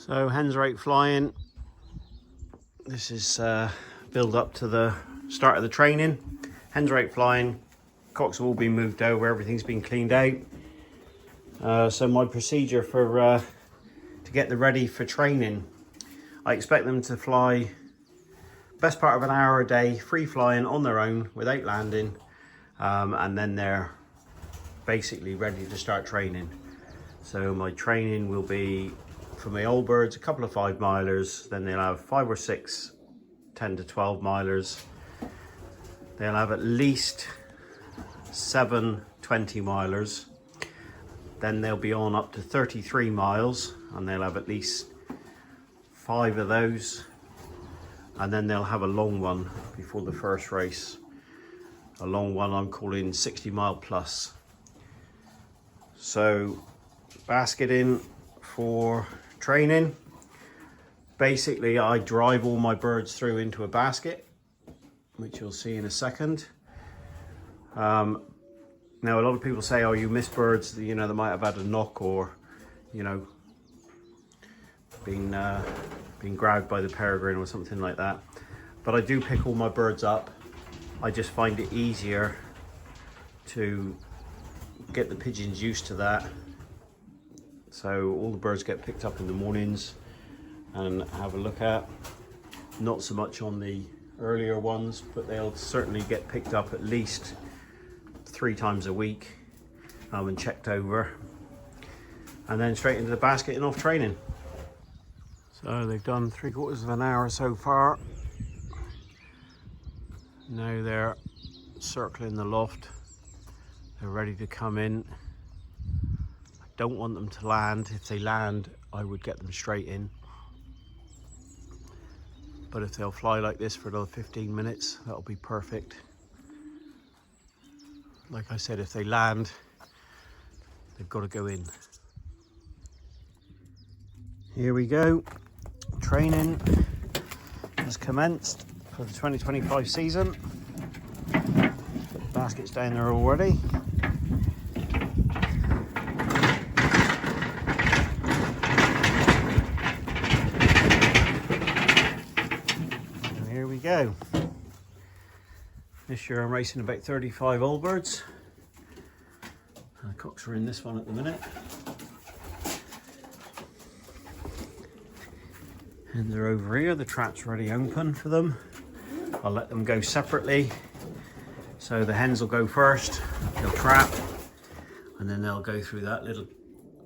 So hens are out flying. This is build up to the start of the training. Hens are out flying. Cocks have all been moved over. Everything's been cleaned out. So my procedure for to get them ready for training, I expect them to fly best part of an hour a day, free flying on their own without landing, and then they're basically ready to start training. So my training will be for my old birds, a couple of 5 milers, then they'll have 5 or 6 10 to 12 milers. They'll have at least 7 20 milers. Then they'll be on up to 33 miles and they'll have at least 5 of those. And then they'll have a long one before the first race. A long one I'm calling 60 mile plus. So basketing for training. Basically I drive all my birds through into a basket, which you'll see in a second. Now a lot of people say, oh, you miss birds, you know, they might have had a knock or, you know, been grabbed by the peregrine or something like that. But I do pick all my birds up. I just find it easier to get the pigeons used to that. So all the birds get picked up in the mornings and have a look at. Not so much on the earlier ones, but they'll certainly get picked up at least 3 times a week and checked over, and then straight into the basket and off training. So they've done 3/4 of an hour so far. Now they're circling the loft. They're ready to come in. I don't want them to land. If they land, I would get them straight in. But if they'll fly like this for another 15 minutes, that'll be perfect. Like I said, if they land, they've got to go in. Here we go. Training has commenced for the 2025 season. Baskets down there already. And here we go. This year I'm racing about 35 old birds. The cocks are in this one at the minute. And they're over here, the trap's already open for them. I'll let them go separately. So the hens will go first, they'll trap, and then they'll go through that little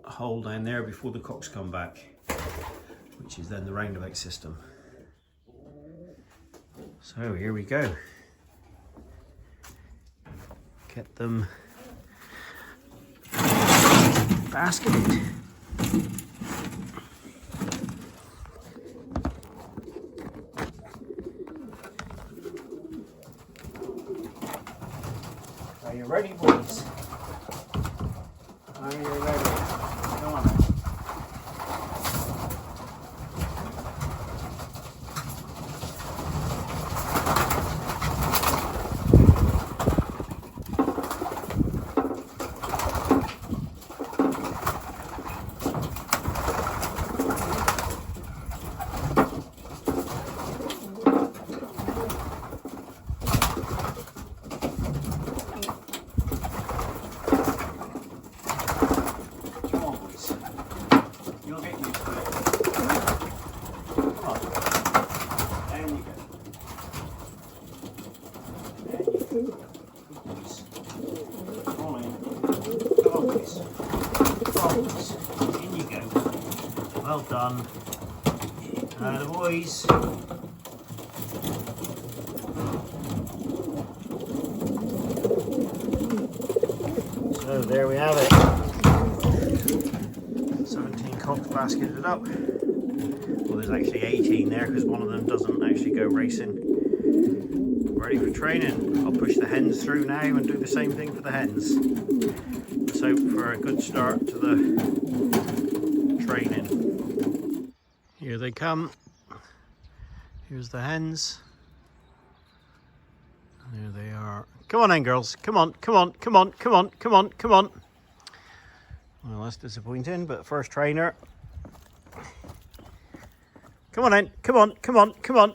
hole down there before the cocks come back, which is then the roundabout system. So here we go. Get them basketed. Are you ready, boys? Are you ready? Come on. In you go. Well done. The boys. So there we have it. 17 cocks basketed up. Well, there's actually 18 there because one of them doesn't actually go racing. Ready for training. I'll push the hens through now and do the same thing for the hens. Let's hope for a good start to the training. Here they come. Here's the hens. There they are. Come on then, girls. Come on, come on, come on, come on, come on, come on. Well, that's disappointing, but first trainer. Come on then, come on, come on, come on.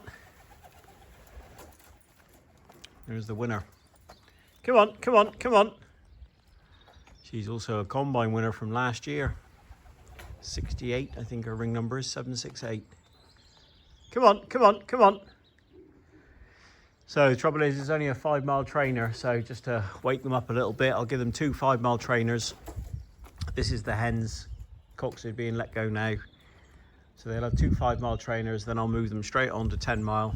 There's the winner. Come on, come on, come on. She's also a combine winner from last year. 68, I think her ring number is 768. Come on, come on, come on. So the trouble is, it's only a 5-mile trainer, so just to wake them up a little bit, I'll give them 2 5-mile trainers. This is the hens. Cocks are being let go now. So they'll have 2 5-mile trainers, then I'll move them straight on to 10 mile.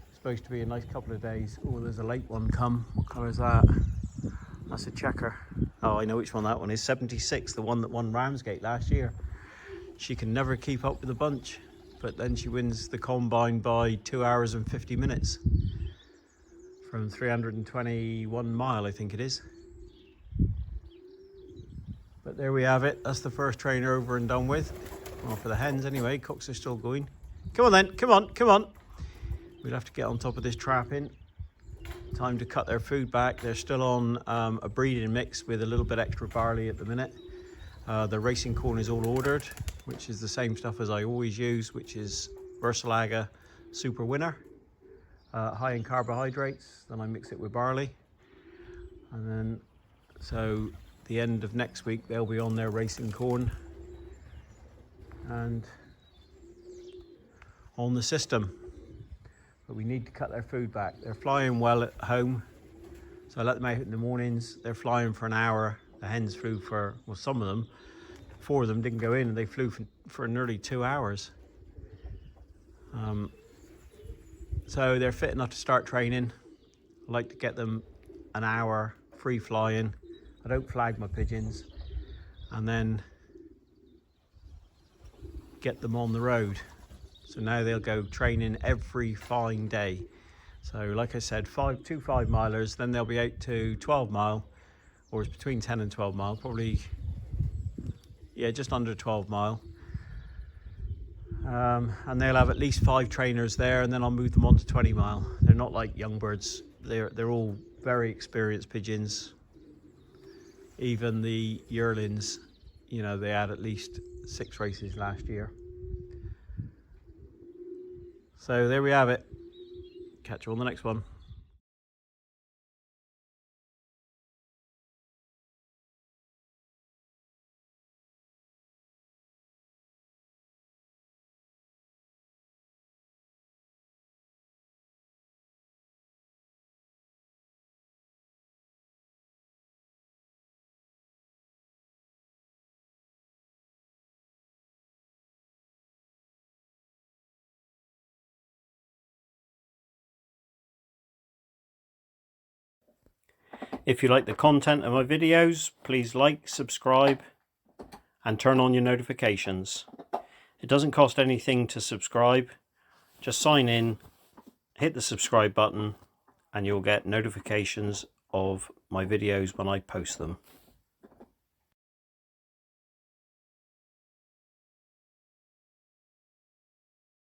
It's supposed to be a nice couple of days. Oh, there's a late one come. What colour is that? That's a checker. Oh, I know which one that one is. 76, the one that won Ramsgate last year. She can never keep up with the bunch, but then she wins the combine by 2 hours and 50 minutes from 321 mile, I think it is. But there we have it. That's the first trainer over and done with. Well, for the hens anyway. Cocks are still going. Come on then, come on, come on. We'll have to get on top of this trapping. Time to cut their food back. They're still on a breeding mix with a little bit extra barley at the minute. The racing corn is all ordered, which is the same stuff as I always use, which is Versalaga Super Winner. High in carbohydrates, then I mix it with barley. And then, so the end of next week, they'll be on their racing corn and on the system. But we need to cut their food back. They're flying well at home, so I let them out in the mornings. They're flying for an hour. The hens flew for, well, some of them, 4 of them didn't go in, and they flew for nearly 2 hours. So they're fit enough to start training. I like to get them an hour free flying. I don't flag my pigeons, and then get them on the road. So now they'll go training every fine day. So like I said, 2 5-milers, then they'll be out to 12 mile, or it's between 10 and 12 mile, probably, yeah, just under 12 mile. And they'll have at least 5 trainers there, and then I'll move them on to 20 mile. They're not like young birds. They're all very experienced pigeons. Even the yearlings, you know, they had at least 6 races last year. So there we have it. Catch you on the next one. If you like the content of my videos, please like, subscribe, and turn on your notifications. It doesn't cost anything to subscribe. Just sign in, hit the subscribe button, and you'll get notifications of my videos when I post them.